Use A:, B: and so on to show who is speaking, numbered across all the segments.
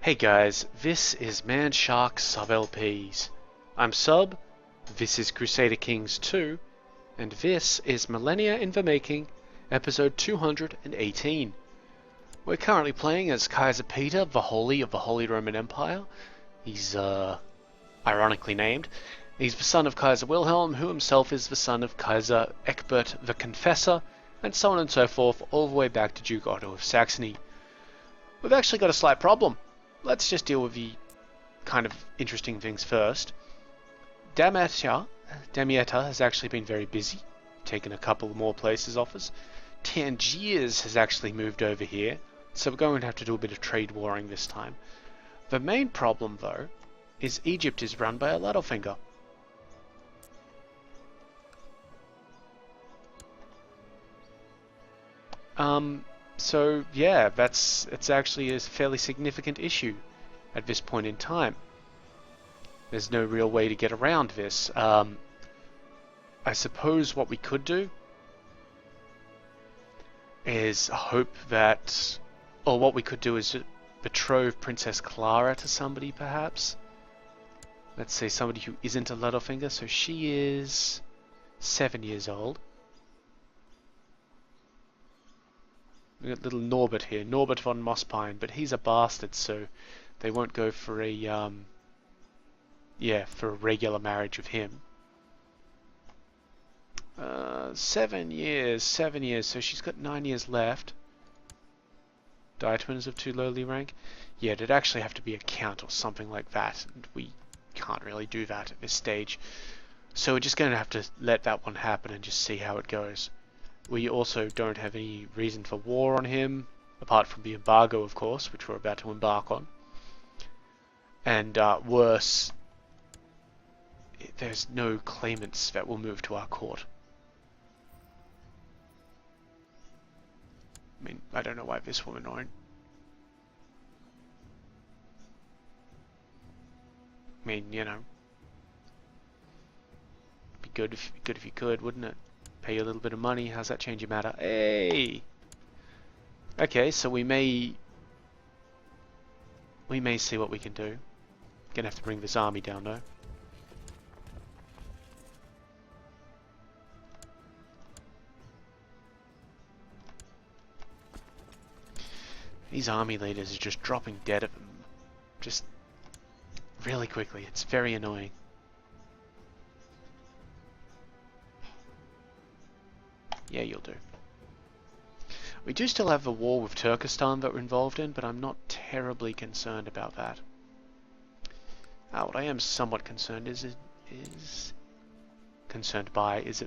A: Hey guys, this is Man Shark Sub LPs. I'm Sub, this is Crusader Kings II, and this is Millennia in the Making, episode 218. We're currently playing as Kaiser Peter, the Holy of the Holy Roman Empire. He's, ironically named. He's the son of Kaiser Wilhelm, who himself is the son of Kaiser Ecbert the Confessor, and so on and so forth, all the way back to Duke Otto of Saxony. We've actually got a slight problem. Let's just deal with the kind of interesting things first. Damietta has actually been very busy, taken a couple more places off us. Tangiers has actually moved over here, so we're going to have to do a bit of trade warring this time. The main problem, though, is Egypt is run by a Ludolfinger. So yeah, it's actually a fairly significant issue at this point in time. There's no real way to get around this. I suppose what we could do is hope that, or what we could do is betroth Princess Clara to somebody, perhaps. Let's say somebody who isn't a Ludolfinger. So she is 7 years old. We got little Norbert here, Norbert von Mospine, but he's a bastard, so they won't go for a for a regular marriage with him. 7 years, so she's got 9 years left. Dietwins of too lowly rank? Yeah, it'd actually have to be a count or something like that, and we can't really do that at this stage. So we're just going to have to let that one happen and just see how it goes. We also don't have any reason for war on him, apart from the embargo, of course, which we're about to embark on. And worse, there's no claimants that will move to our court. I mean, I don't know why this woman won't. I mean, you know, be good if you could, wouldn't it? Pay you a little bit of money. How's that change your matter? Hey. Okay, so we may see what we can do. Gonna have to bring this army down though. These army leaders are just dropping dead at them, just really quickly. It's very annoying. Yeah, you'll do. We do still have the war with Turkestan that we're involved in, but I'm not terribly concerned about that. What I am somewhat concerned is that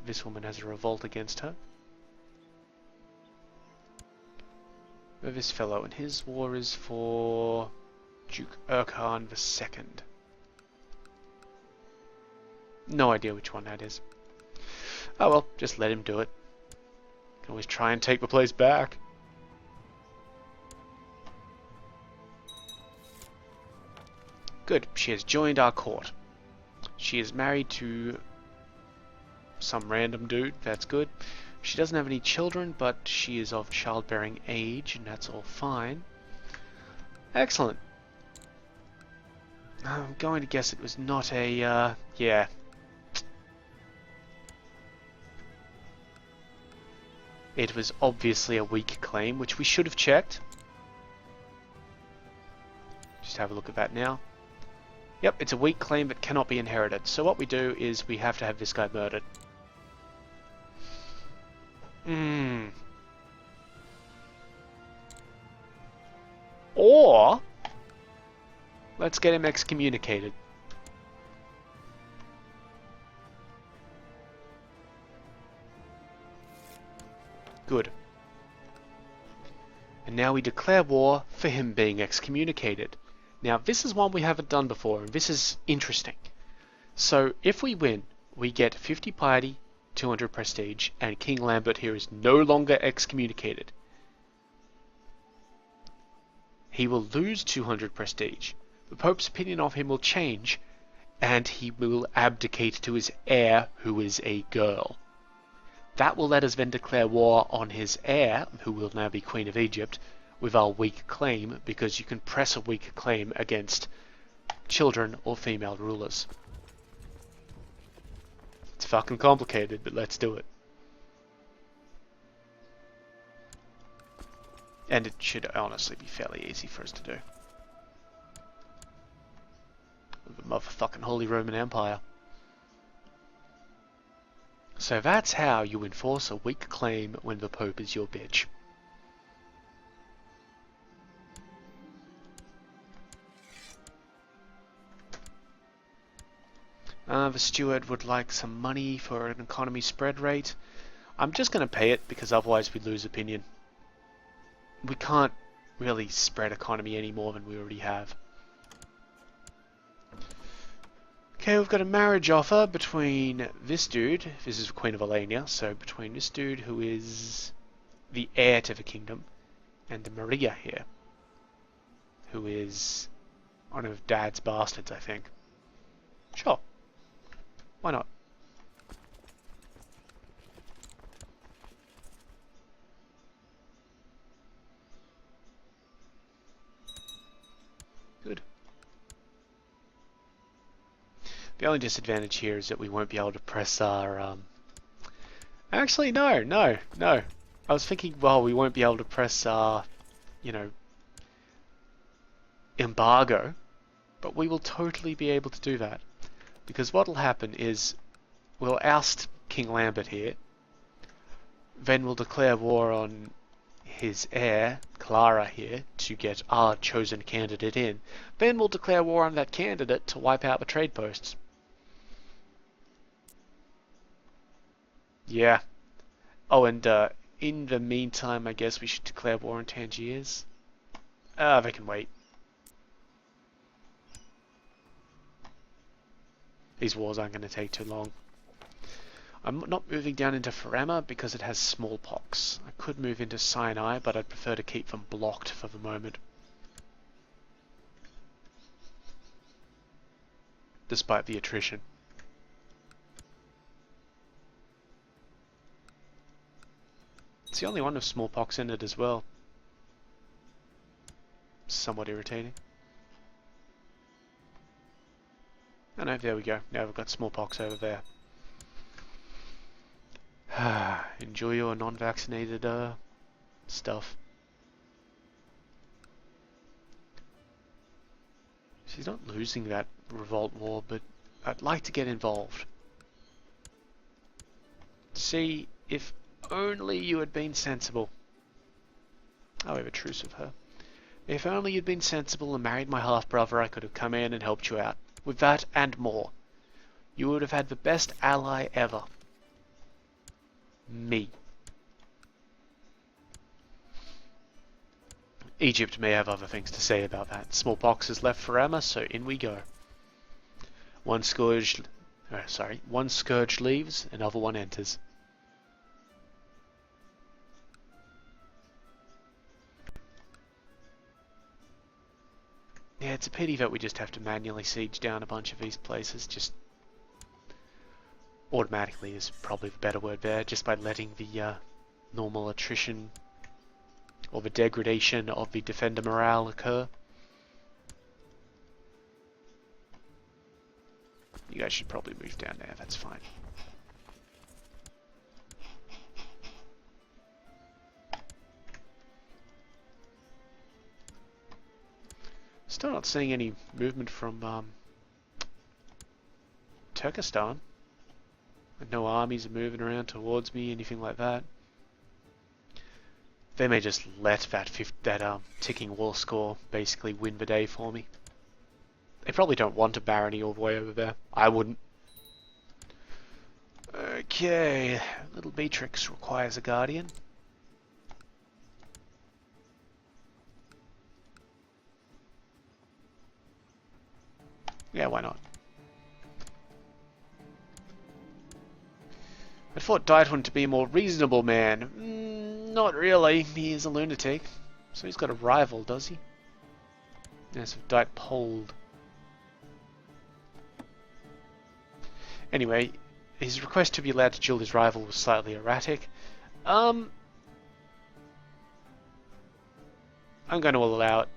A: this woman has a revolt against her. With this fellow, and his war is for Duke Urkhan II. No idea which one that is. Oh well, just let him do it. Can always try and take the place back. Good, she has joined our court. She is married to some random dude, that's good. She doesn't have any children, but she is of childbearing age, and that's all fine. Excellent. I'm going to guess it was not a, yeah. It was obviously a weak claim, which we should have checked. Just have a look at that now. Yep, it's a weak claim that cannot be inherited. So what we do is we have to have this guy murdered. Or let's get him excommunicated. Good. And now we declare war for him being excommunicated. Now this is one we haven't done before, and this is interesting. So if we win, we get 50 piety, 200 prestige, and King Lambert here is no longer excommunicated. He will lose 200 prestige. The Pope's opinion of him will change, and he will abdicate to his heir, who is a girl. That will let us then declare war on his heir, who will now be Queen of Egypt, with our weak claim, because you can press a weak claim against children or female rulers. It's fucking complicated, but let's do it. And it should honestly be fairly easy for us to do. With the motherfucking Holy Roman Empire. So that's how you enforce a weak claim when the Pope is your bitch. The steward would like some money for an economy spread rate. I'm just going to pay it because otherwise we lose opinion. We can't really spread economy any more than we already have. Okay, we've got a marriage offer between this dude, this is Queen of Millennia, so between this dude who is the heir to the kingdom, and Maria here, who is one of Dad's bastards, I think. Sure. Why not? Good. The only disadvantage here is that we won't be able to press our, Actually, no. I was thinking, well, we won't be able to press our, embargo, but we will totally be able to do that. Because what'll happen is, we'll oust King Lambert here, then we'll declare war on his heir, Clara here, to get our chosen candidate in. Then we'll declare war on that candidate to wipe out the trade posts. Yeah. Oh, and in the meantime, I guess we should declare war on Tangiers. They can wait. These wars aren't going to take too long. I'm not moving down into Farama because it has smallpox. I could move into Sinai, but I'd prefer to keep them blocked for the moment. Despite the attrition. It's the only one with smallpox in it as well. Somewhat irritating. Oh no, there we go. Now we've got smallpox over there. Enjoy your non-vaccinated stuff. She's not losing that revolt war, but I'd like to get involved. See, if only you had been sensible. Oh, we have a truce with her. If only you'd been sensible and married my half-brother, I could have come in and helped you out. With that and more. You would have had the best ally ever. Me. Egypt may have other things to say about that. Smallpox is left for Emma, so in we go. One scourge leaves, another one enters. Yeah, it's a pity that we just have to manually siege down a bunch of these places, just automatically is probably the better word there, just by letting the normal attrition or the degradation of the defender morale occur. You guys should probably move down there, that's fine. Still not seeing any movement from Turkestan. No armies are moving around towards me, anything like that. They may just let that ticking war score basically win the day for me. They probably don't want a barony all the way over there. I wouldn't. Okay, little Beatrix requires a guardian. Yeah, why not? I thought Dietvin to be a more reasonable man. Not really. He is a lunatic. So he's got a rival, does he? Yes, Dietpold. Anyway, his request to be allowed to duel his rival was slightly erratic. I'm going to allow it.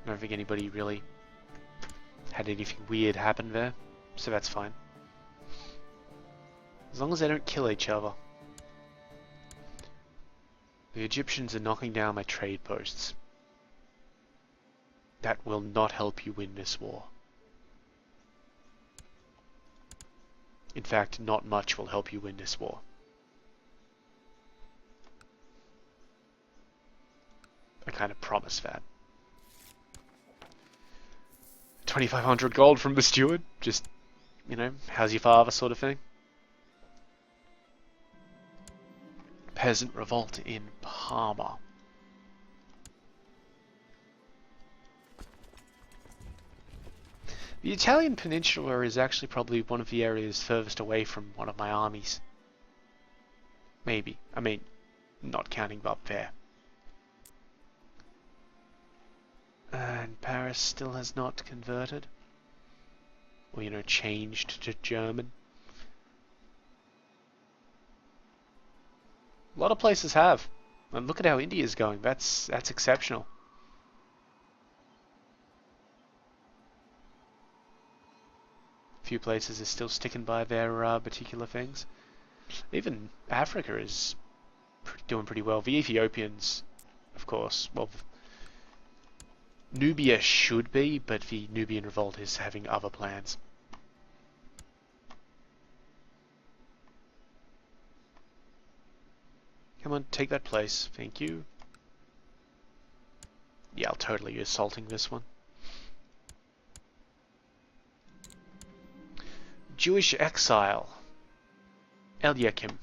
A: I don't think anybody really had anything weird happen there, so that's fine. As long as they don't kill each other. The Egyptians are knocking down my trade posts. That will not help you win this war. In fact, not much will help you win this war. I kind of promise that. 2,500 gold from the steward. Just, you know, how's your father sort of thing. Peasant revolt in Parma. The Italian peninsula is actually probably one of the areas furthest away from one of my armies. Maybe. I mean, not counting up there. And Paris still has not converted. Or, you know, changed to German. A lot of places have. And look at how India's going. That's exceptional. A few places are still sticking by their particular things. Even Africa is doing pretty well. The Ethiopians, of course, well, Nubia should be, but the Nubian revolt is having other plans. Come on, take that place. Thank you. Yeah, I'll totally be assaulting this one. Jewish exile. Eliakim.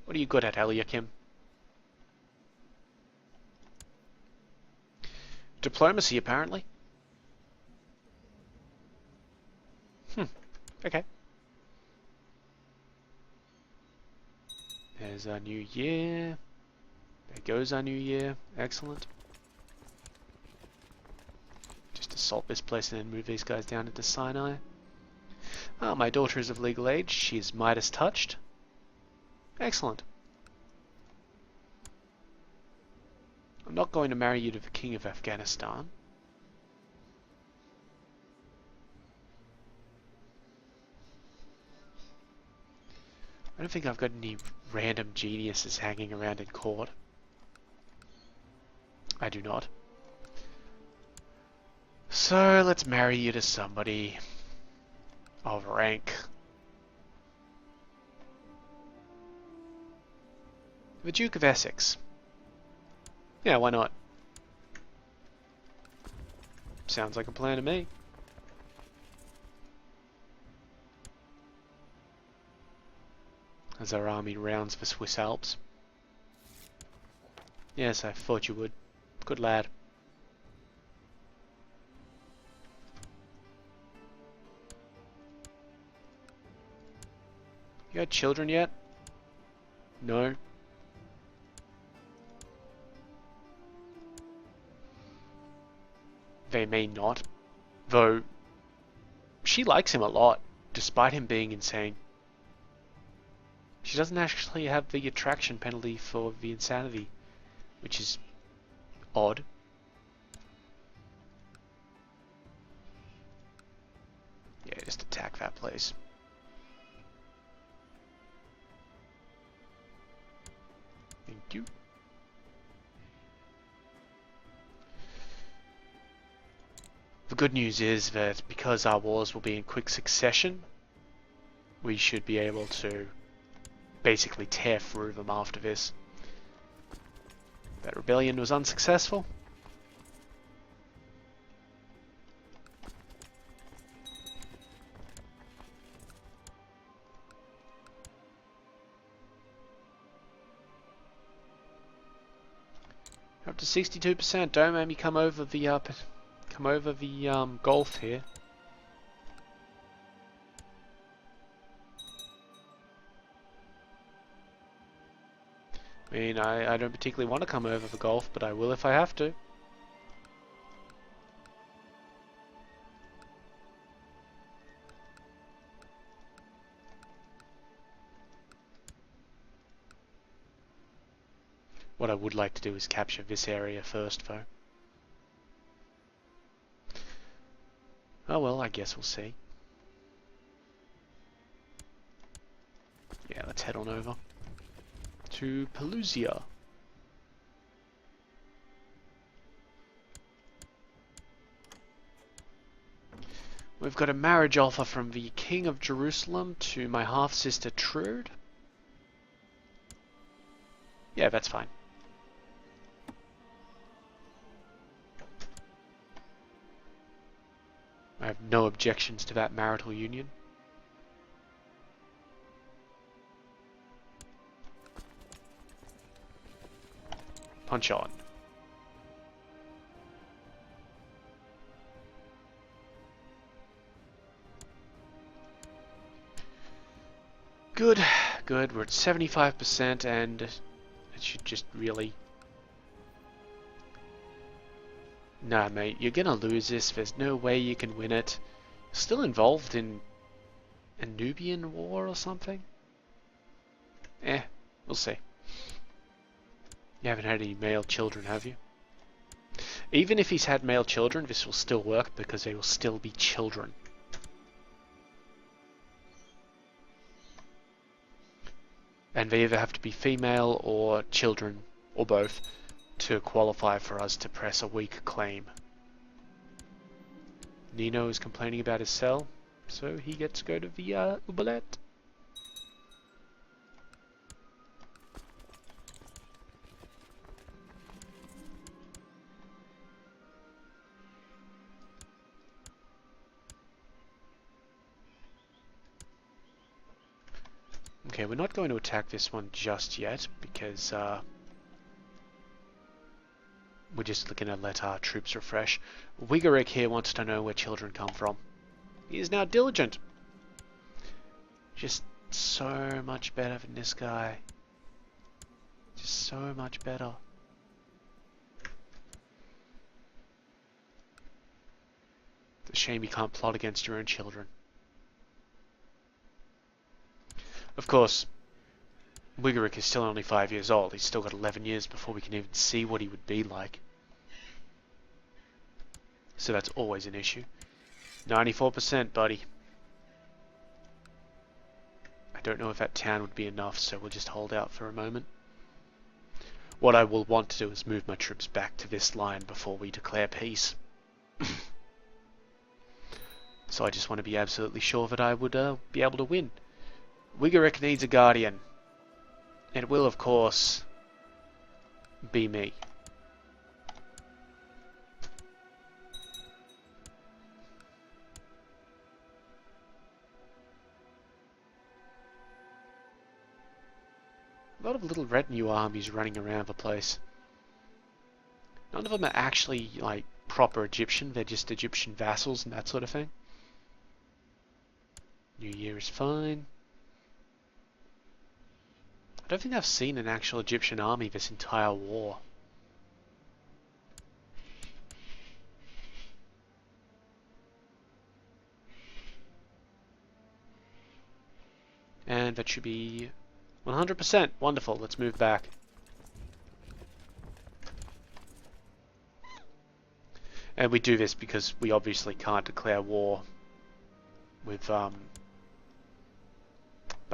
A: What are you good at, Eliakim? Diplomacy, apparently. Okay. There's our new year. There goes our new year. Excellent. Just assault this place and then move these guys down into Sinai. Ah, my daughter is of legal age. She is Midas touched. Excellent. I'm not going to marry you to the King of Afghanistan. I don't think I've got any random geniuses hanging around in court. I do not. So let's marry you to somebody of rank. The Duke of Essex. Yeah, why not? Sounds like a plan to me. As our army rounds the Swiss Alps. Yes, I thought you would. Good lad. You got children yet? No. They may not. Though, she likes him a lot, despite him being insane. She doesn't actually have the attraction penalty for the insanity, which is odd. Yeah, just attack that place. Thank you. The good news is that because our wars will be in quick succession, we should be able to basically tear through them after this. That rebellion was unsuccessful. Up to 62%. Don't make me come over the Gulf here. I mean, I don't particularly want to come over the Gulf, but I will if I have to. What I would like to do is capture this area first, though. Oh well, I guess we'll see. Yeah, let's head on over to Pelusia. We've got a marriage offer from the King of Jerusalem to my half-sister Trude. Yeah, that's fine. I have no objections to that marital union. Punch on. Good, good. We're at 75% and it should just really... Nah, mate, you're gonna lose this. There's no way you can win it. You're still involved in a Nubian war or something? We'll see. You haven't had any male children, have you? Even if he's had male children, this will still work because they will still be children. And they either have to be female or children, or both, to qualify for us to press a weak claim. Nino is complaining about his cell, so he gets to go to the oubliette. Okay, we're not going to attack this one just yet, because we're just looking to let our troops refresh. Wigaric here wants to know where children come from. He is now diligent. Just so much better than this guy. Just so much better. It's a shame you can't plot against your own children. Of course, Wigaric is still only 5 years old. He's still got 11 years before we can even see what he would be like. So that's always an issue. 94%, buddy. I don't know if that town would be enough, so we'll just hold out for a moment. What I will want to do is move my troops back to this line before we declare peace. So I just want to be absolutely sure that I would be able to win. Wigaric needs a guardian. It will, of course, be me. A lot of little retinue armies running around the place. None of them are actually, like, proper Egyptian. They're just Egyptian vassals and that sort of thing. New Year is fine. I don't think I've seen an actual Egyptian army this entire war. And that should be 100%. Wonderful. Let's move back. And we do this because we obviously can't declare war with, by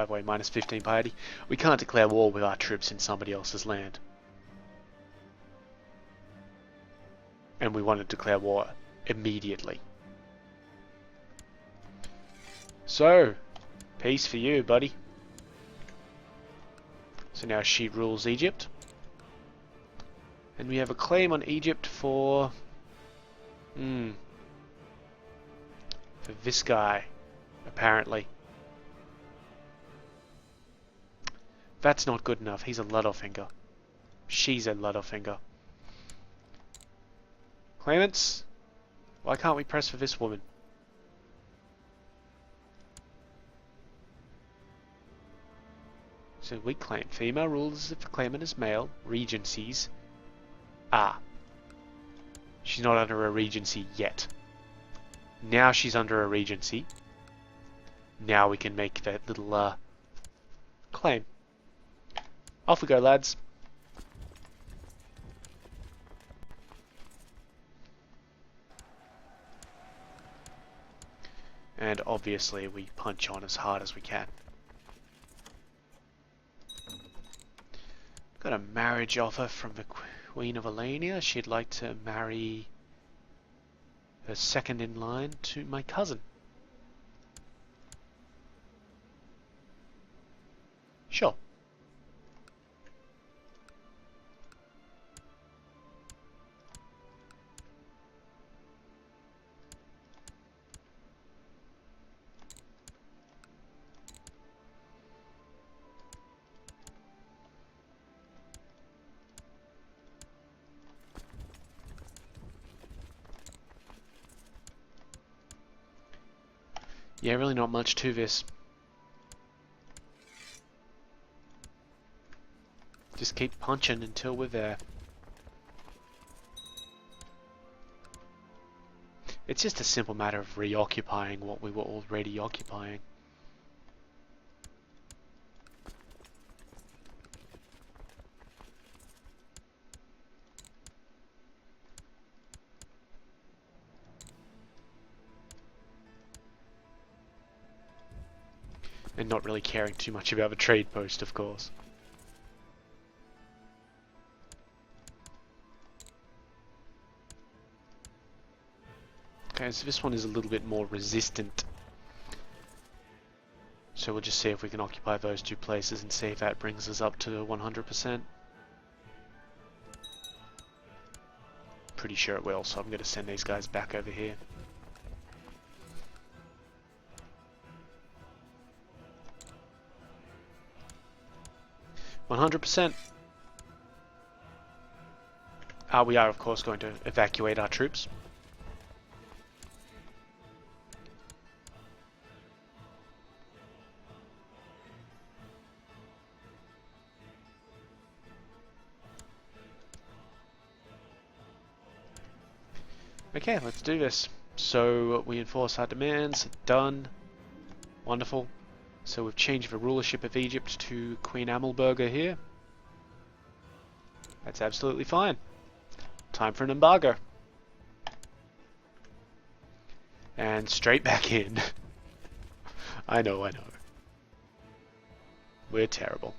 A: the way, minus 15 piety. We can't declare war with our troops in somebody else's land. And we want to declare war immediately. So, peace for you, buddy. So now she rules Egypt. And we have a claim on Egypt for... for this guy, apparently. That's not good enough. He's a Ludolfinger. She's a Ludolfinger. Claimants? Why can't we press for this woman? So we claim female rules if the claimant is male. Regencies. She's not under a regency yet. Now she's under a regency. Now we can make that little claim. Off we go, lads. And obviously we punch on as hard as we can. Got a marriage offer from the Queen of Millennia. She'd like to marry her second in line to my cousin. Sure. Yeah, really not much to this. Just keep punching until we're there. It's just a simple matter of reoccupying what we were already occupying. And not really caring too much about the trade post, of course. Okay, so this one is a little bit more resistant. So we'll just see if we can occupy those two places and see if that brings us up to 100%. Pretty sure it will, so I'm going to send these guys back over here. "100%. We are, of course, going to evacuate our troops. Okay, let's do this. So we enforce our demands. Done. Wonderful. So we've changed the rulership of Egypt to Queen Amelberger here. That's absolutely fine. Time for an embargo. And straight back in. I know. We're terrible.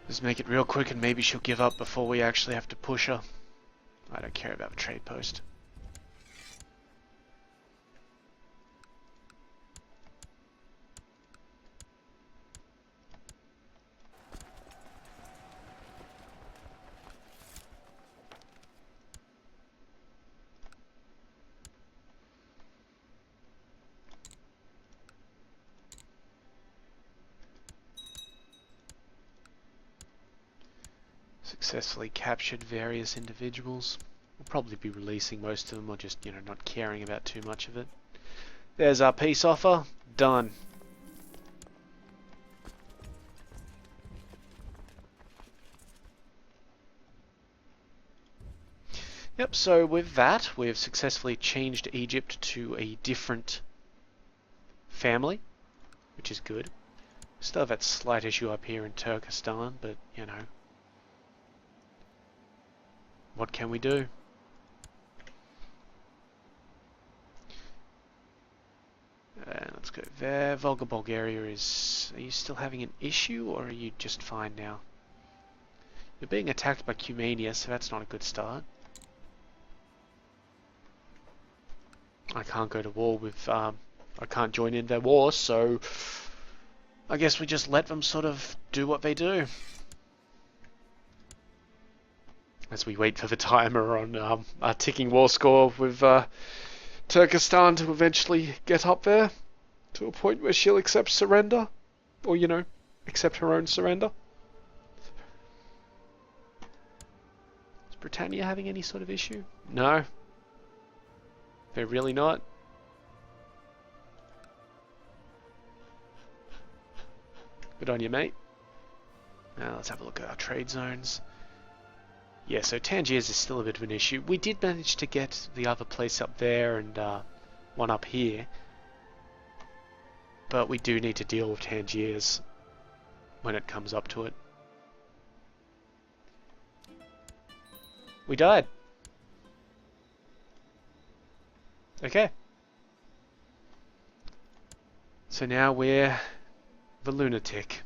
A: Just make it real quick and maybe she'll give up before we actually have to push her. I don't care about the trade post. Successfully captured various individuals. We'll probably be releasing most of them or just, not caring about too much of it. There's our peace offer. Done. Yep, so with that, we've successfully changed Egypt to a different family, which is good. Still have that slight issue up here in Turkestan, but, what can we do? Let's go there. Volga, Bulgaria is... Are you still having an issue, or are you just fine now? You're being attacked by Cumania, so that's not a good start. I can't go to war with... I can't join in their war, so... I guess we just let them sort of do what they do. As we wait for the timer on our ticking war score with Turkestan to eventually get up there to a point where she'll accept surrender. Or, accept her own surrender. Is Britannia having any sort of issue? No. They're really not. Good on you, mate. Now let's have a look at our trade zones. Yeah, so Tangiers is still a bit of an issue. We did manage to get the other place up there and one up here. But we do need to deal with Tangiers when it comes up to it. We died. Okay. So now we're the lunatic.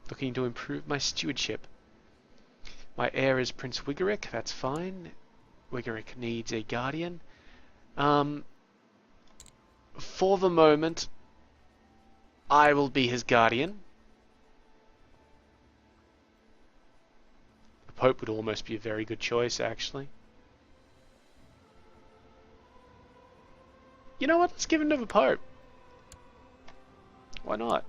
A: Looking to improve my stewardship. My heir is Prince Wigerick, that's fine. Wigerick needs a guardian. For the moment, I will be his guardian. The Pope would almost be a very good choice, actually. You know what? Let's give him to the Pope. Why not?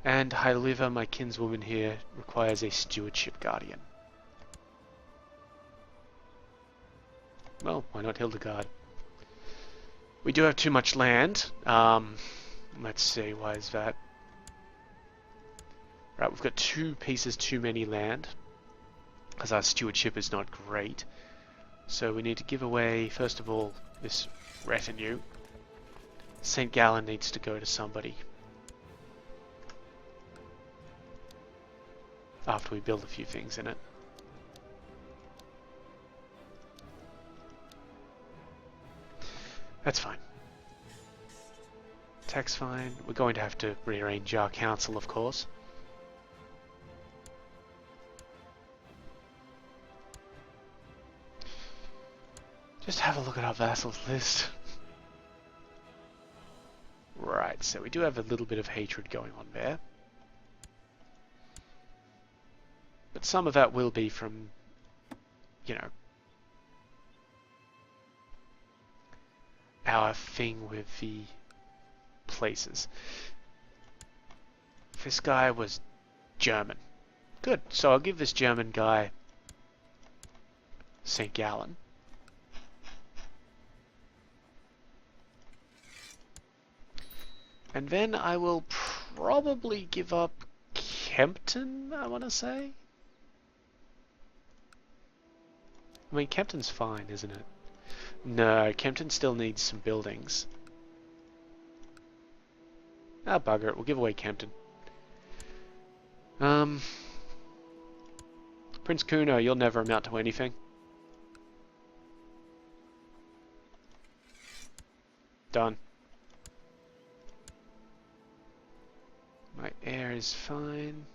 A: And Hyliva, my kinswoman here, requires a stewardship guardian. Well, why not Hildegard? We do have too much land. Let's see, why is that? Right, we've got 2 pieces too many land, because our stewardship is not great. So we need to give away, first of all, this retinue. St. Gallen needs to go to somebody. After we build a few things in it. That's fine. Tax fine. We're going to have to rearrange our council, of course. Just have a look at our vassals list. Right, so we do have a little bit of hatred going on there. But some of that will be from, you know, our thing with the places. This guy was German. Good, so I'll give this German guy St. Gallen. And then I will probably give up Kempton, I want to say. I mean, Kempton's fine, isn't it? No, Kempton still needs some buildings. Ah, bugger it, we'll give away Kempton. Prince Kuno, you'll never amount to anything. Done. My heir is fine.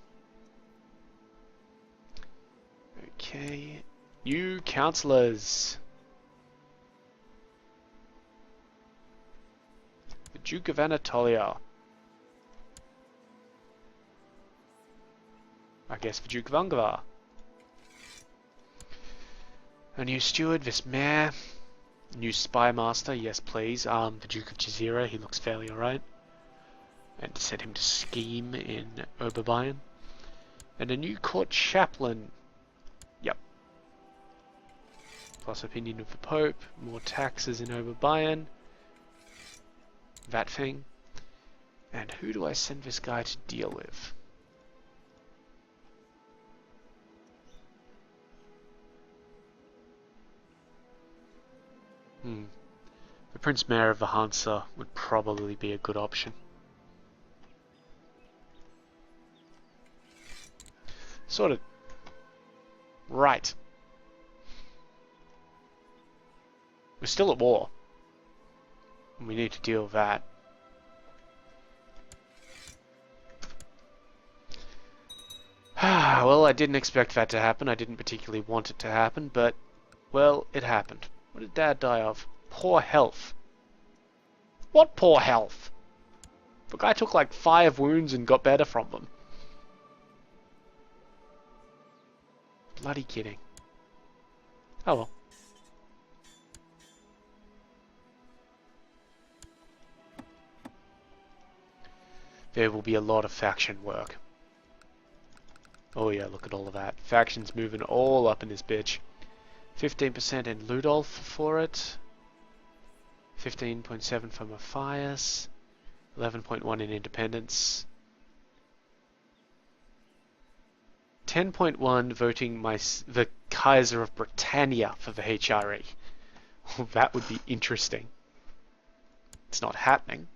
A: Okay. You councillors. The Duke of Anatolia. I guess the Duke of Ungvar. A new steward, this mayor. New spy master, yes please. The Duke of Jazeera, he looks fairly alright. And set him to scheme in Oberbayern. And a new court chaplain. Yep. Plus opinion of the Pope. More taxes in Oberbayern. That thing. And who do I send this guy to deal with? The Prince Mayor of the Hansa would probably be a good option. Sort of. Right. We're still at war. And we need to deal with that. Well, I didn't expect that to happen. I didn't particularly want it to happen, but, well, it happened. What did Dad die of? Poor health. What poor health? The guy took like 5 wounds and got better from them. Bloody kidding. Oh well. There will be a lot of faction work. Oh yeah, look at all of that. Factions moving all up in this bitch. 15% in Ludolf for it. 15.7 for Matthias. 11.1 in Independence. 10.1 voting the Kaiser of Britannia for the HRE. Well, that would be interesting. It's not happening.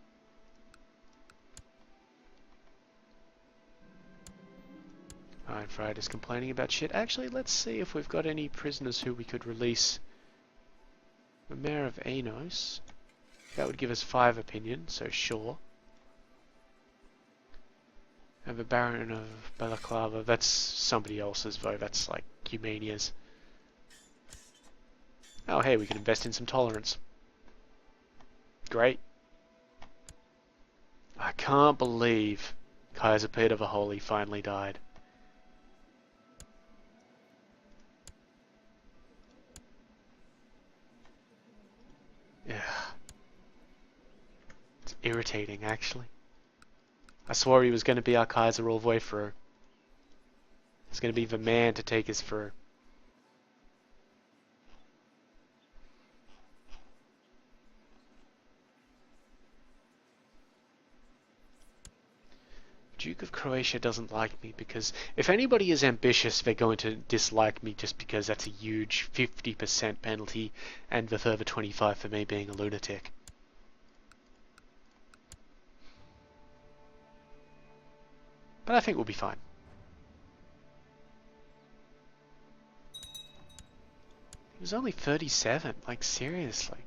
A: Alright, Fried is complaining about shit. Actually, let's see if we've got any prisoners who we could release. The Mayor of Anos. That would give us 5 opinion, so sure. And the Baron of Balaclava, that's somebody else's vote, that's like Humania's. Oh hey, we can invest in some tolerance. Great. I can't believe Kaiser Peter the Holy finally died. Yeah. It's irritating, actually. I swore he was going to be our Kaiser all the way through. He's going to be the man to take us through. Duke of Croatia doesn't like me because if anybody is ambitious, they're going to dislike me just because that's a huge 50% penalty and the further 25 for me being a lunatic. But I think we'll be fine. He was only 37, like seriously.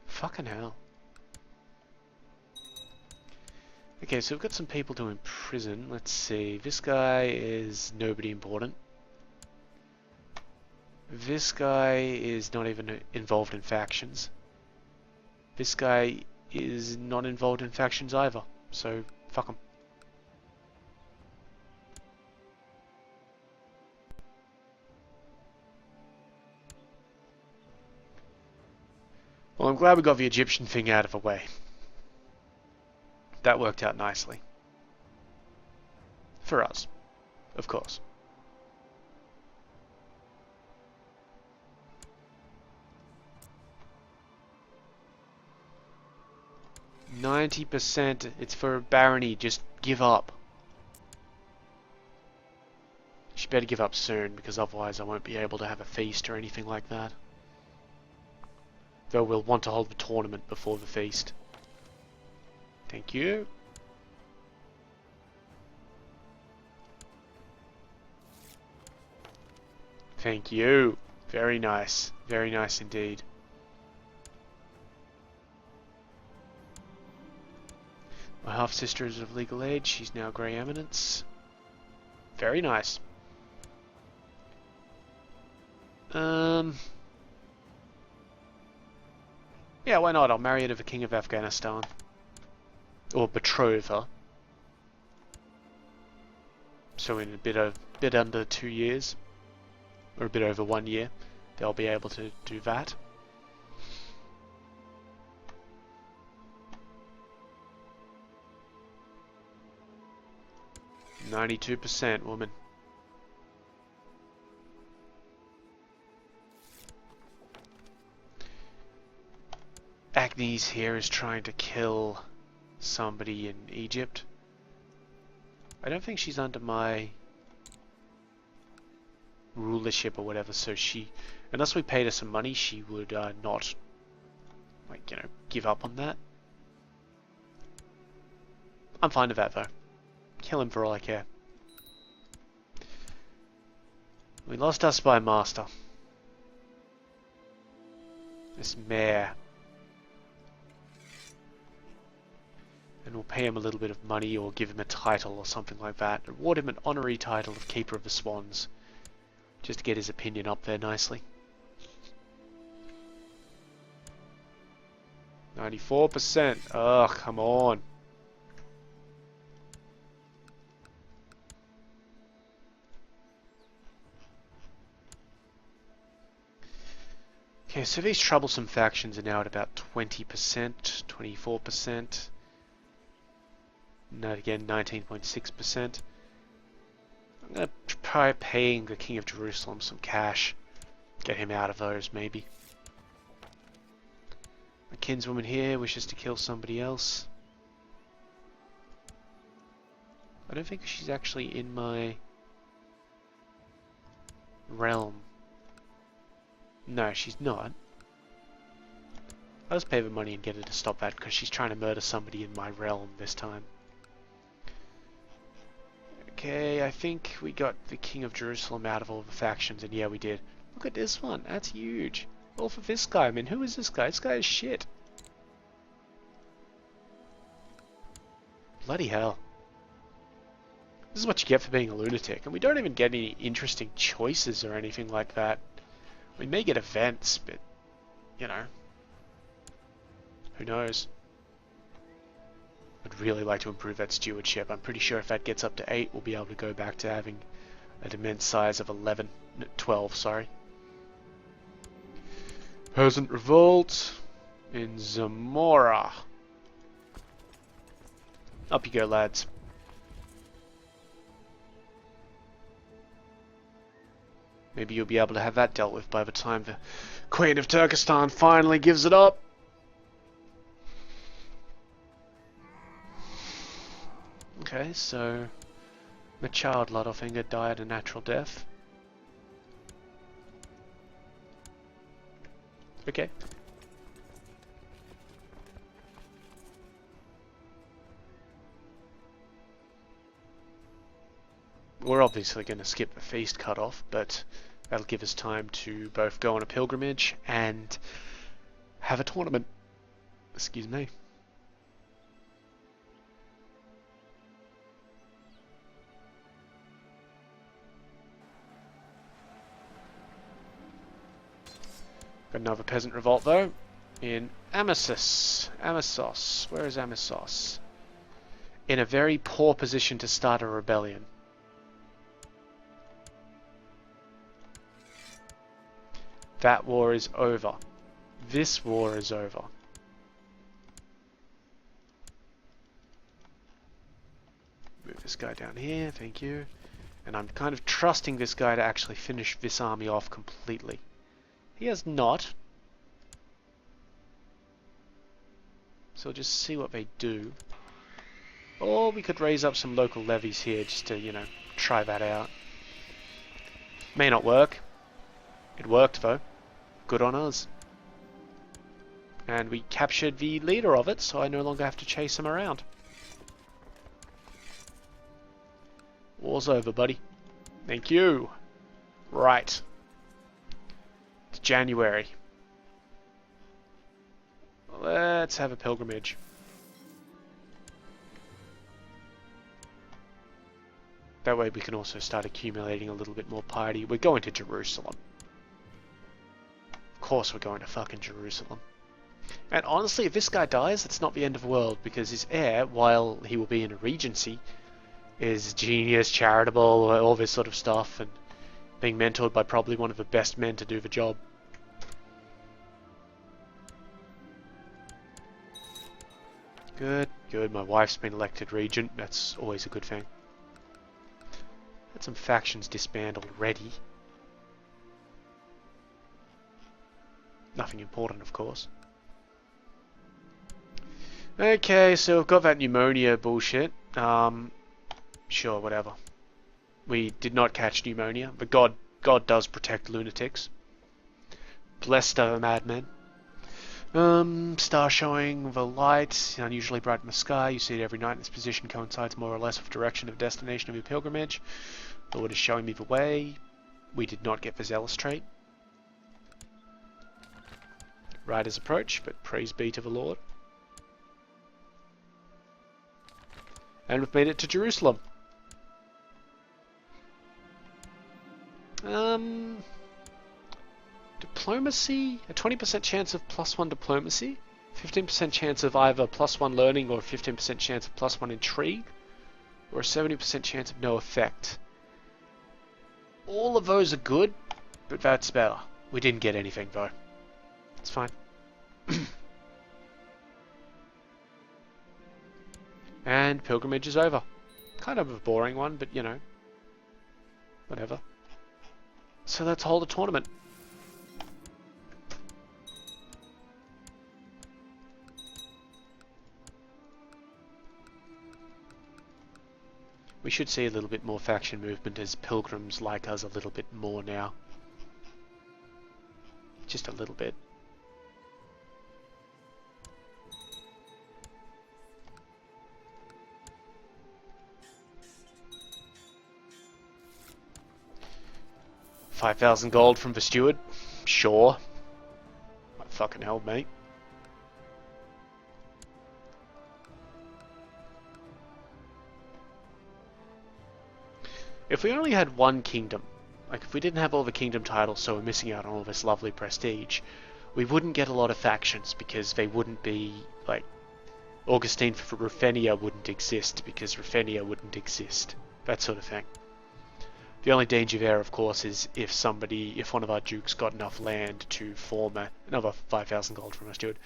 A: Fucking hell. Okay, so we've got some people to imprison. Let's see. This guy is nobody important. This guy is not even involved in factions. This guy is not involved in factions either. So, fuck him. Well, I'm glad we got the Egyptian thing out of the way. That worked out nicely. For us, of course. %, it's for a barony, just give up. She better give up soon, because otherwise I won't be able to have a feast or anything like that. Though we'll want to hold the tournament before the feast. Thank you. Thank you. Very nice. Very nice indeed. My half-sister is of legal age. She's now Grey Eminence. Very nice. Yeah, why not? I'll marry her to the King of Afghanistan. Or betroth her. So in a bit under 2 years. Or a bit over 1 year. They'll be able to do that. %, woman. Agnes here is trying to kill somebody in Egypt. I don't think she's under my rulership or whatever, so she, unless we paid her some money, she would not, like, you know, give up on that. I'm fine with that though. Kill him for all I care. We lost our spy master. This mayor. And we'll pay him a little bit of money or give him a title or something like that. Award him an honorary title of Keeper of the Swans. Just to get his opinion up there nicely. 94%. Ugh, come on. Okay, so these troublesome factions are now at about 20%, 24%. No, again, 19.6%. I'm going to try paying the King of Jerusalem some cash. Get him out of those, maybe. My kinswoman here wishes to kill somebody else. I don't think she's actually in my realm. No, she's not. I'll just pay the money and get her to stop that because she's trying to murder somebody in my realm this time. Okay, I think we got the King of Jerusalem out of all the factions, and yeah, we did. Look at this one. That's huge. All for this guy. I mean, who is this guy? This guy is shit. Bloody hell. This is what you get for being a lunatic. And we don't even get any interesting choices or anything like that. We may get events, but, you know, who knows? I'd really like to improve that stewardship. I'm pretty sure if that gets up to 8, we'll be able to go back to having an immense size of 12, sorry. Peasant revolt in Zamora. Up you go, lads. Maybe you'll be able to have that dealt with by the time the Queen of Turkestan finally gives it up. Okay, so the child Ludolfinger died a natural death. Okay. We're obviously going to skip the feast cutoff, but that'll give us time to both go on a pilgrimage and have a tournament. Excuse me. Got another peasant revolt though, in Amisos. Amisos. Where is Amisos? In a very poor position to start a rebellion. That war is over. This war is over. Move this guy down here, thank you. And I'm kind of trusting this guy to actually finish this army off completely. He has not. So we'll just see what they do. Or we could raise up some local levies here just to, you know, try that out. May not work. It worked though. Good on us. And we captured the leader of it, so I no longer have to chase him around. War's over, buddy. Thank you. Right. It's January. Let's have a pilgrimage. That way we can also start accumulating a little bit more piety. We're going to Jerusalem. Of course we're going to fucking Jerusalem. And honestly, if this guy dies, it's not the end of the world, because his heir, while he will be in a regency, is genius, charitable, all this sort of stuff, and being mentored by probably one of the best men to do the job. Good, good. My wife's been elected regent. That's always a good thing. Had some factions disband already. Nothing important, of course. Okay, so we've got that pneumonia bullshit. Sure, whatever. We did not catch pneumonia, but God does protect lunatics. Blessed are the madmen. Star showing the light, unusually bright in the sky. You see it every night. This position coincides more or less with the direction of destination of your pilgrimage. The Lord is showing me the way. We did not get the zealous trait. Riders approach, but praise be to the Lord. And we've made it to Jerusalem. Diplomacy, a 20% chance of +1 diplomacy, 15% chance of either +1 learning or 15% chance of +1 intrigue, or a 70% chance of no effect. All of those are good, but that's better. We didn't get anything though. It's fine. And pilgrimage is over. Kind of a boring one, but you know, whatever. So let's hold a tournament. We should see a little bit more faction movement as pilgrims like us a little bit more now. Just a little bit. $5,000 gold from the steward? Sure. My fucking hell, mate. If we only had one kingdom, like if we didn't have all the kingdom titles, so we're missing out on all this lovely prestige, we wouldn't get a lot of factions because they wouldn't be, like, Augustine for Ruthenia wouldn't exist because Ruthenia wouldn't exist. That sort of thing. The only danger there, of course, is if one of our dukes got enough land to form another 5,000 gold from our steward.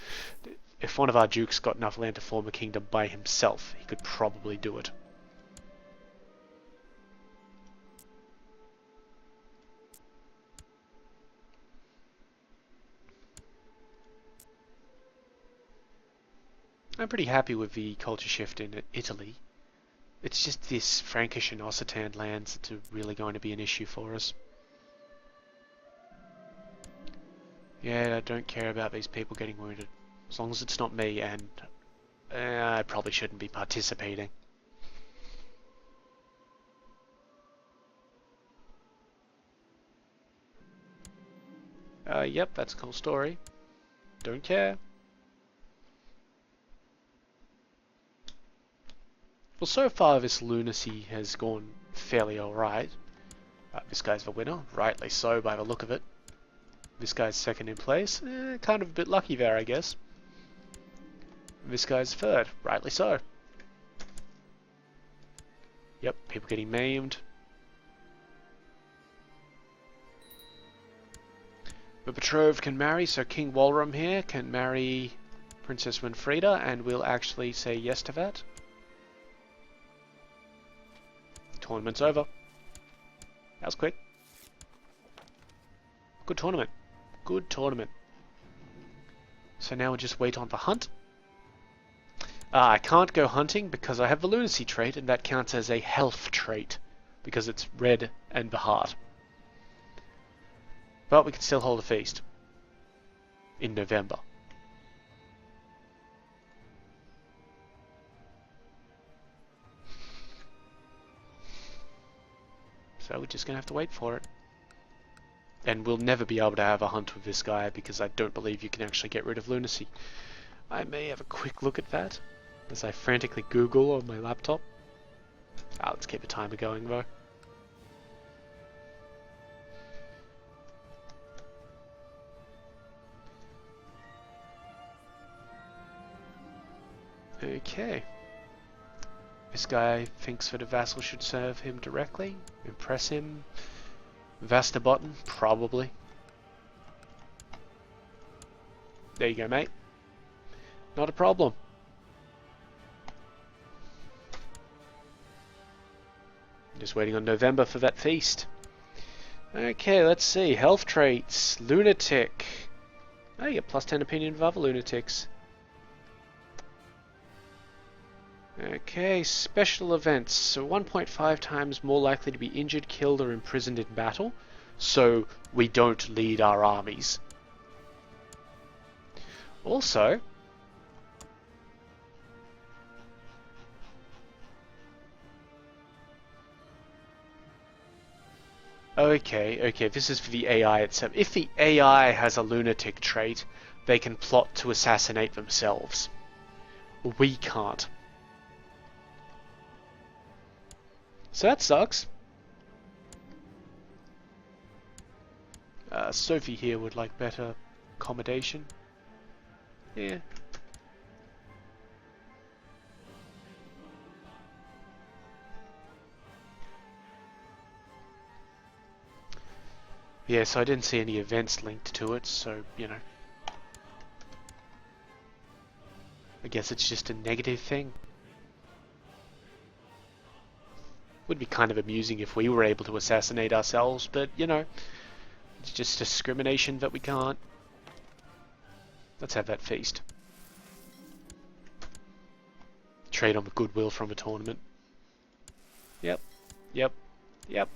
A: If one of our dukes got enough land to form a kingdom by himself, he could probably do it. I'm pretty happy with the culture shift in Italy. It's just this Frankish and Occitan lands that are really going to be an issue for us. Yeah, I don't care about these people getting wounded. As long as it's not me, and I probably shouldn't be participating. Yep, that's a cool story. Don't care. Well, so far this lunacy has gone fairly alright. This guy's the winner, rightly so by the look of it. This guy's second in place, kind of a bit lucky there, I guess. This guy's third, rightly so. Yep, people getting maimed. The betrothed can marry, so King Walram here can marry Princess Winfrida, and we'll actually say yes to that. Tournament's over. That was quick. Good tournament. Good tournament. So now we'll just wait on the hunt. I can't go hunting because I have the lunacy trait, and that counts as a health trait because it's red and the heart. But we can still hold a feast in November. So we're just going to have to wait for it. And we'll never be able to have a hunt with this guy because I don't believe you can actually get rid of lunacy. I may have a quick look at that as I frantically Google on my laptop. Let's keep the timer going though. Okay. This guy thinks that a vassal should serve him directly, impress him. Vastabotten, probably. There you go, mate. Not a problem. Just waiting on November for that feast. Okay, let's see. Health traits. Lunatic. Oh, you get plus 10 opinion of other lunatics. Okay, special events. So 1.5 times more likely to be injured, killed, or imprisoned in battle. So we don't lead our armies. Also, okay, this is for the AI itself. If the AI has a lunatic trait, they can plot to assassinate themselves. We can't. So that sucks. Sophie here would like better accommodation. Yeah. Yeah, so I didn't see any events linked to it, so, you know. I guess it's just a negative thing. Would be kind of amusing if we were able to assassinate ourselves, but, you know, it's just discrimination that we can't. Let's have that feast. Trade on the goodwill from a tournament. Yep. Yep. Yep.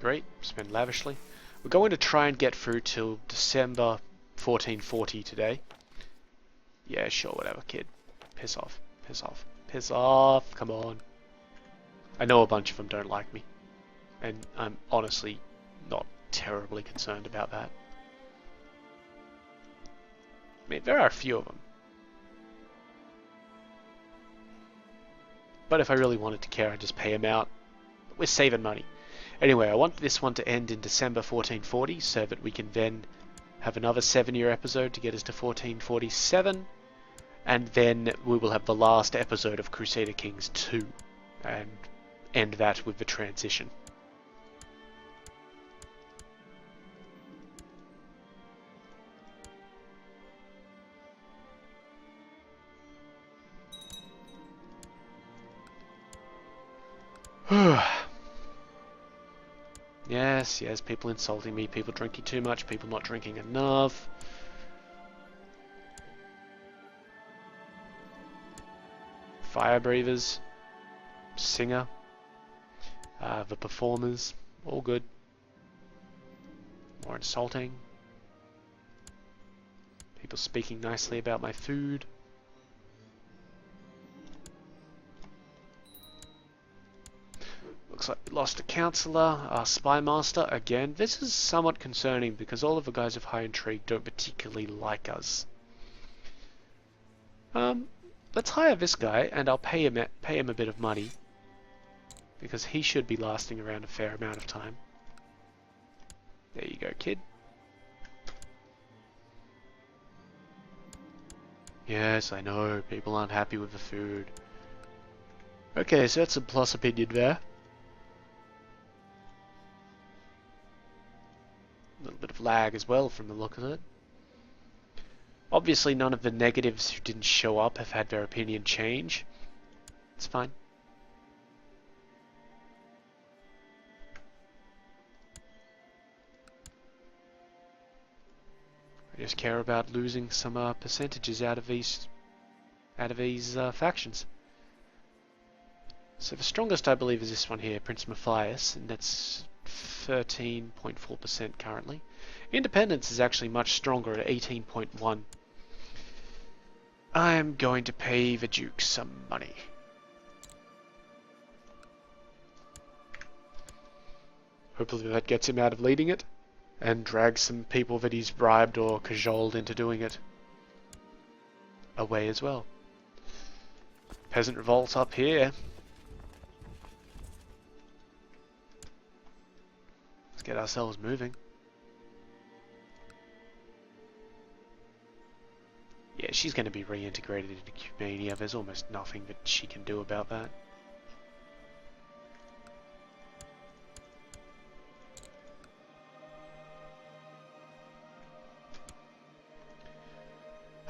A: Great. Spend lavishly. We're going to try and get through till December 1440 today. Yeah, sure, whatever, kid. Piss off. Piss off. Piss off. Come on. I know a bunch of them don't like me. And I'm honestly not terribly concerned about that. I mean, there are a few of them. But if I really wanted to care, I'd just pay them out. But we're saving money. Anyway, I want this one to end in December 1440 so that we can then have another 7-year episode to get us to 1447. And then we will have the last episode of Crusader Kings II. And end that with the transition. Yes, yes, people insulting me, people drinking too much, people not drinking enough. Fire breathers, singer, the performers, all good. More insulting. People speaking nicely about my food. Looks like we lost a councillor, our spy master again. This is somewhat concerning because all of the guys of high intrigue don't particularly like us. Let's hire this guy and I'll pay him a bit of money because he should be lasting around a fair amount of time. There you go, kid. Yes, I know, people aren't happy with the food. Okay, so that's a plus opinion there. A little bit of lag as well from the look of it. Obviously none of the negatives who didn't show up have had their opinion change. It's fine. I just care about losing some percentages out of these factions. So the strongest I believe is this one here, Prince Matthias, and that's 13.4% currently. Independence is actually much stronger at 18.1. I'm going to pay the Duke some money. Hopefully that gets him out of leading it, and drags some people that he's bribed or cajoled into doing it away as well. Peasant revolt up here. Let's get ourselves moving. Yeah, she's going to be reintegrated into Cumania. There's almost nothing that she can do about that.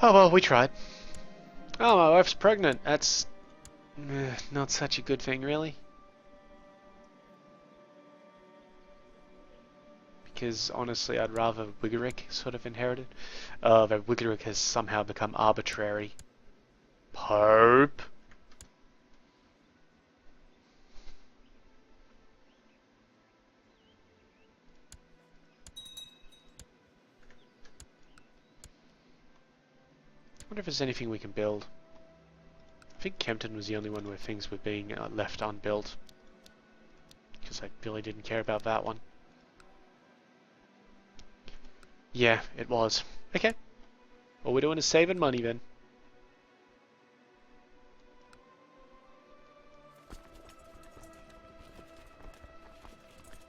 A: Oh well, we tried. Oh, my wife's pregnant. That's not such a good thing, really. Because honestly, I'd rather Wigerick sort of inherited. That Wigerick has somehow become arbitrary. Pope. I wonder if there's anything we can build. I think Kempton was the only one where things were being left unbuilt. Because I really didn't care about that one. Yeah, it was. Okay. All we're doing is saving money then.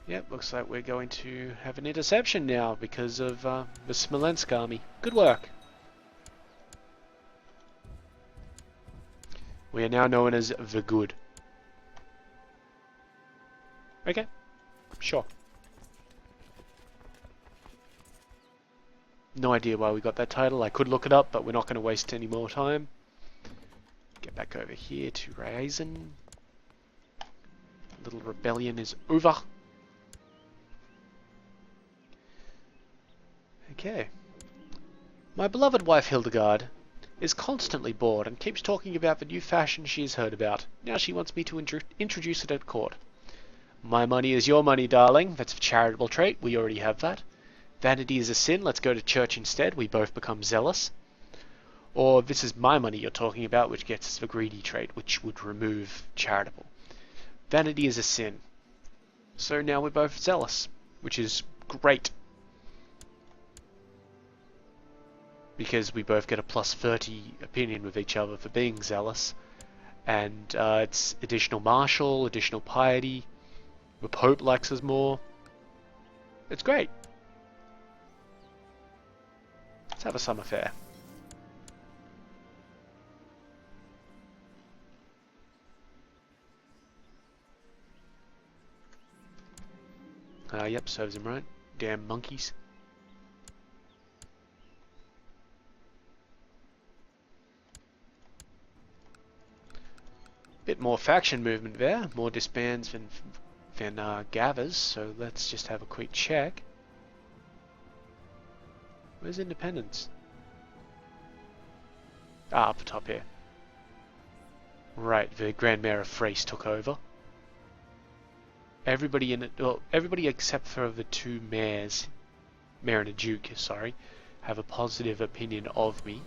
A: Yep, looks like we're going to have an interception now because of the Smolensk army. Good work. We are now known as the Good. Okay, sure. No idea why we got that title. I could look it up, but we're not going to waste any more time. Get back over here to Ryazan. Little rebellion is over. Okay. My beloved wife Hildegard is constantly bored and keeps talking about the new fashion she has heard about. Now she wants me to introduce it at court. My money is your money, darling. That's a charitable trait. We already have that. Vanity is a sin. Let's go to church instead. We both become zealous. Or this is my money you're talking about, which gets us the greedy trait, which would remove charitable. Vanity is a sin. So now we're both zealous, which is great. Because we both get a plus 30 opinion with each other for being zealous. And it's additional martial, additional piety. The Pope likes us more. It's great. Let's have a summer fair. Yep, serves him right. Damn monkeys. Bit more faction movement there. More disbands than gathers. So let's just have a quick check. Where's independence? Ah, up the top here. Right, the Grand Mayor of Thrace took over. Everybody in it, well, everybody except for the two mayors, mayor and a duke, sorry, have a positive opinion of me.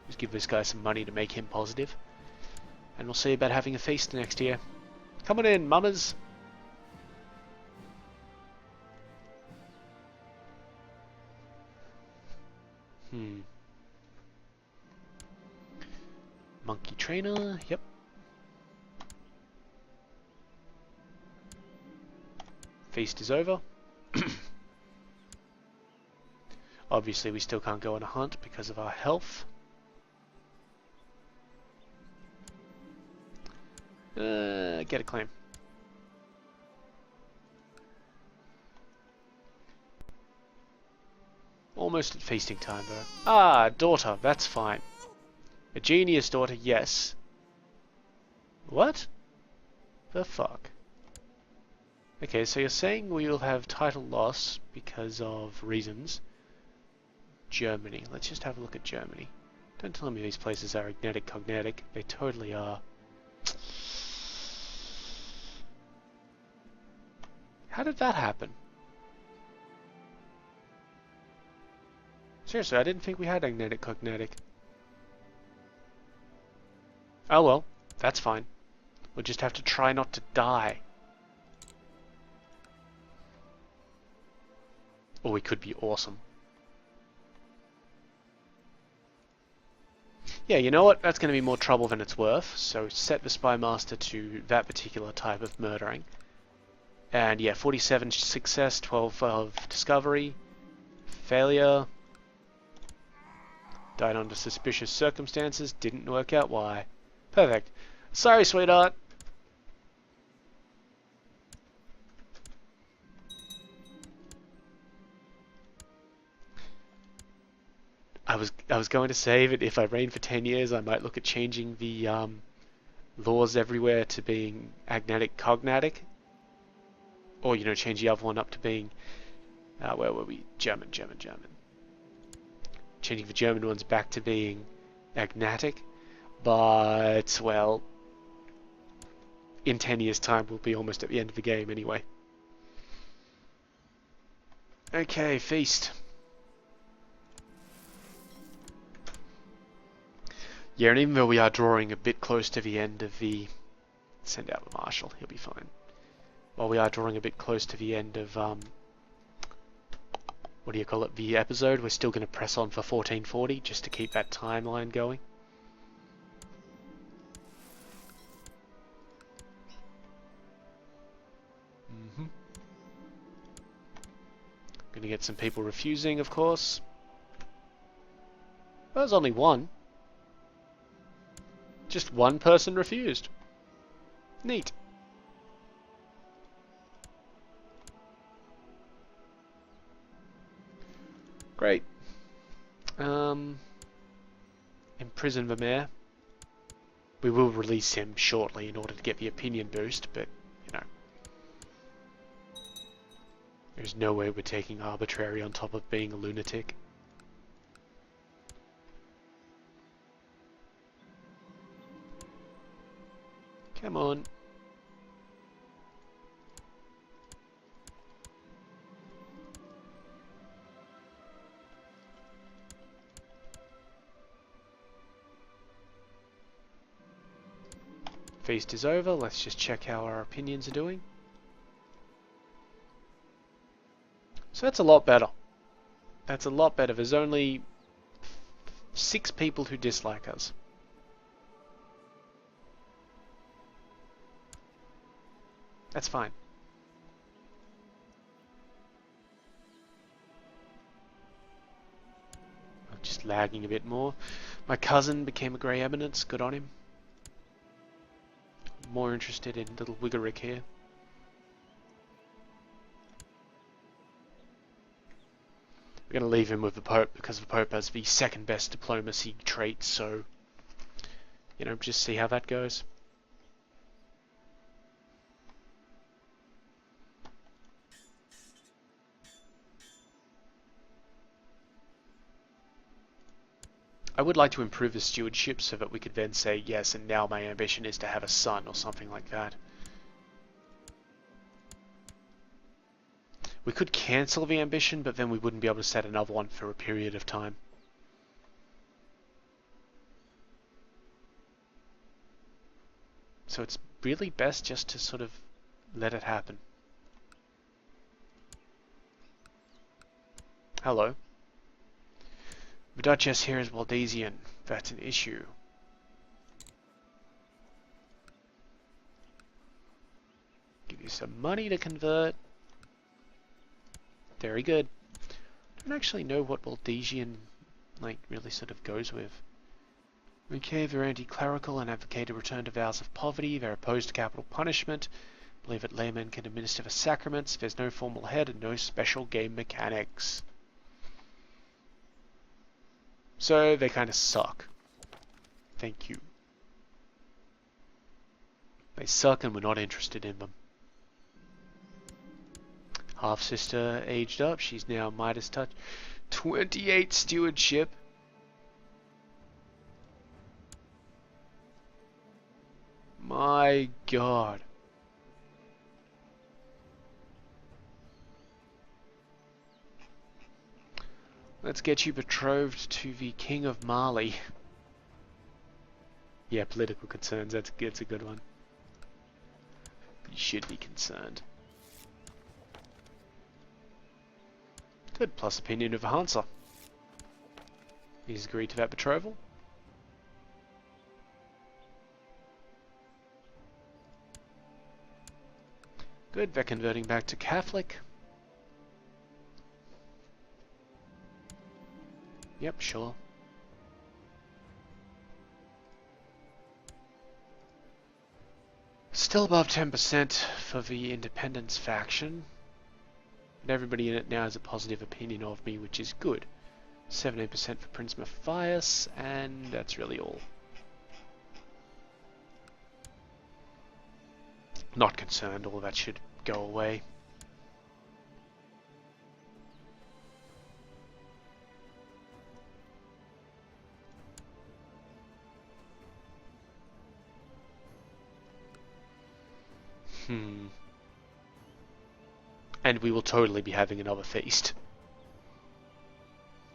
A: Just give this guy some money to make him positive. And we'll see about having a feast next year. Come on in, mamas. Monkey trainer, yep. Feast is over. Obviously we still can't go on a hunt because of our health. Get a claim. Almost at feasting time though. Ah, daughter, that's fine. A genius daughter, yes. What? The fuck? Okay, so you're saying we will have title loss because of reasons. Germany. Let's just have a look at Germany. Don't tell me these places are agnatic cognatic. They totally are. How did that happen? Seriously, I didn't think we had agnatic cognatic. Oh well, that's fine. We'll just have to try not to die. Or we could be awesome. Yeah, you know what? That's going to be more trouble than it's worth. So set the Spy Master to that particular type of murdering. And yeah, 47 success, 12 of discovery. Failure. Died under suspicious circumstances. Didn't work out why. Perfect. Sorry, sweetheart. I was going to say that if I reign for 10 years, I might look at changing the laws everywhere to being agnatic cognatic. Or, you know, change the other one up to being, where were we? German. Changing the German ones back to being agnatic. But, well, in 10 years' time, we'll be almost at the end of the game anyway. Okay, feast. Yeah, and even though we are drawing a bit close to the end of the... Send out the Marshal, he'll be fine. While we are drawing a bit close to the end of, what do you call it, the episode, we're still going to press on for 1440, just to keep that timeline going. Gonna get some people refusing, of course. There's only one. Just one person refused. Neat. Great. Imprison the mayor. We will release him shortly in order to get the opinion boost, but, you know. There's no way we're taking arbitrary on top of being a lunatic. Come on. Feast is over. Let's just check how our opinions are doing. So that's a lot better. That's a lot better. There's only 6 people who dislike us. That's fine. I'm just lagging a bit more. My cousin became a Grey Eminence. Good on him. More interested in little Wiggerick here. We're going to leave him with the Pope because the Pope has the second best diplomacy traits, so, you know, just see how that goes. I would like to improve the stewardship so that we could then say, yes, and now my ambition is to have a son or something like that. We could cancel the ambition, but then we wouldn't be able to set another one for a period of time. So it's really best just to sort of let it happen. Hello. The Duchess here is Waldesian. That's an issue. Give you some money to convert. Very good. I don't actually know what Waldesian like really sort of goes with. Okay, they're anti-clerical and advocate a return to vows of poverty. They're opposed to capital punishment. Believe that laymen can administer the sacraments. There's no formal head and no special game mechanics. So they kind of suck. Thank you. They suck and we're not interested in them. Half-sister aged up. She's now Midas Touch. 28 stewardship. My God. Let's get you betrothed to the King of Mali. Yeah, political concerns. That's a good one. You should be concerned. Good. Plus opinion of Hansa. He's agreed to that betrothal. Good. They're converting back to Catholic. Yep, sure. Still above 10% for the independence faction. And everybody in it now has a positive opinion of me, which is good. 17% for Prince Matthias, and that's really all. Not concerned, all that should go away. And we will totally be having another feast.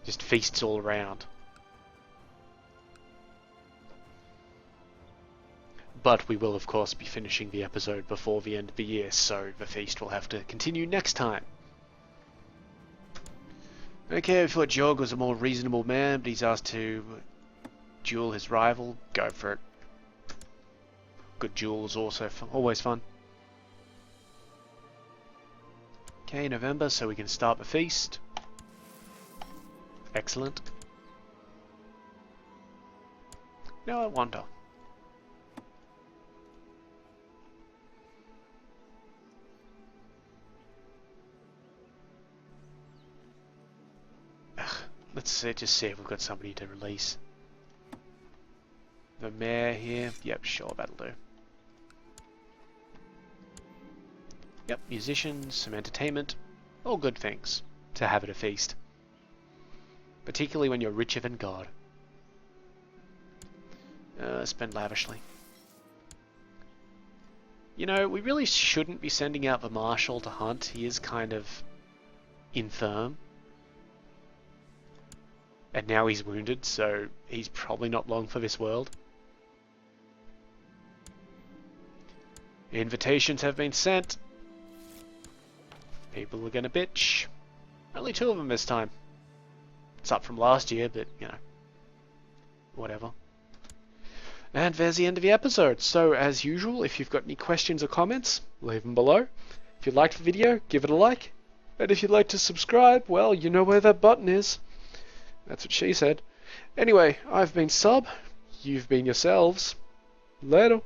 A: Just feasts all around. But we will of course be finishing the episode before the end of the year, so the feast will have to continue next time. Okay, I thought Jorg was a more reasonable man, but he's asked to duel his rival. Go for it. Good duel is also always fun. Okay, November, so we can start the feast. Excellent. Now I wonder. Let's just see if we've got somebody to release. The mayor here. Yep, sure, that'll do. Yep, musicians, some entertainment. All good things to have at a feast. Particularly when you're richer than God. Spend lavishly. You know, we really shouldn't be sending out the Marshal to hunt. He is kind of infirm. And now he's wounded, so he's probably not long for this world. Invitations have been sent. People are gonna bitch. Only 2 of them this time. It's up from last year, but, you know, whatever. And there's the end of the episode. So, as usual, if you've got any questions or comments, leave them below. If you liked the video, give it a like. And if you'd like to subscribe, well, you know where that button is. That's what she said. Anyway, I've been Sub. You've been yourselves. Later.